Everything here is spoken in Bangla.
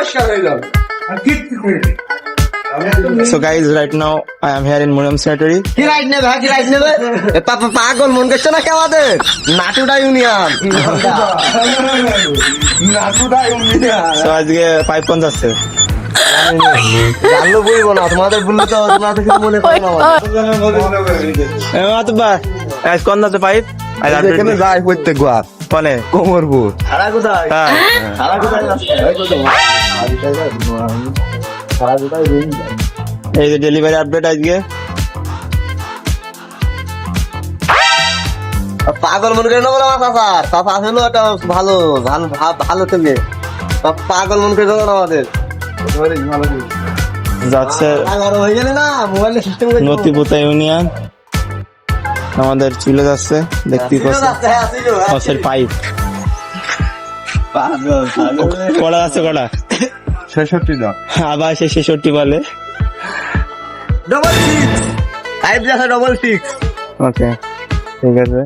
পরিষ্কার হয়ে যাবে আর কিচ্ছু করে নেই। So guys, right now I am here in Muriam Sanitary. কি রাইট নেবে কি রাইট নেবে পাগল মন করছে না কে আমাদের নাটুডা ইউনিয়ন So আজকে পাইপ পঞ্চ আছে। জানলো বলবো না তোমাদের বললে তো তোমাদের কিছু মনে করো না মাতবা আজ কোন আছে পাইপ? আজ এখানে যাই প্রত্যেক বার কোনে? কোমরপুর সারা কোথায় হ্যাঁ সারা কোথায় এই যে ডেলিভারি আপডেট আজকে। পাগল মন করে নেবো না চাচা চাচা আসলে একটা ভালো ভালো ভালো থেকে পাগল মন করে নেবো না আমাদের যাচ্ছে হয়ে গেলে না মোবাইলের সিস্টেম নথিপুতা ইউনিয়ন, আমাদের চলে যাচ্ছে দেখতেই পাচ্ছেন পাইপ কড়া আছে কড়া 66 দাও আবার সে 66 বলে। ডবল 6 5 ডবল 6 ওকে ঠিক আছে।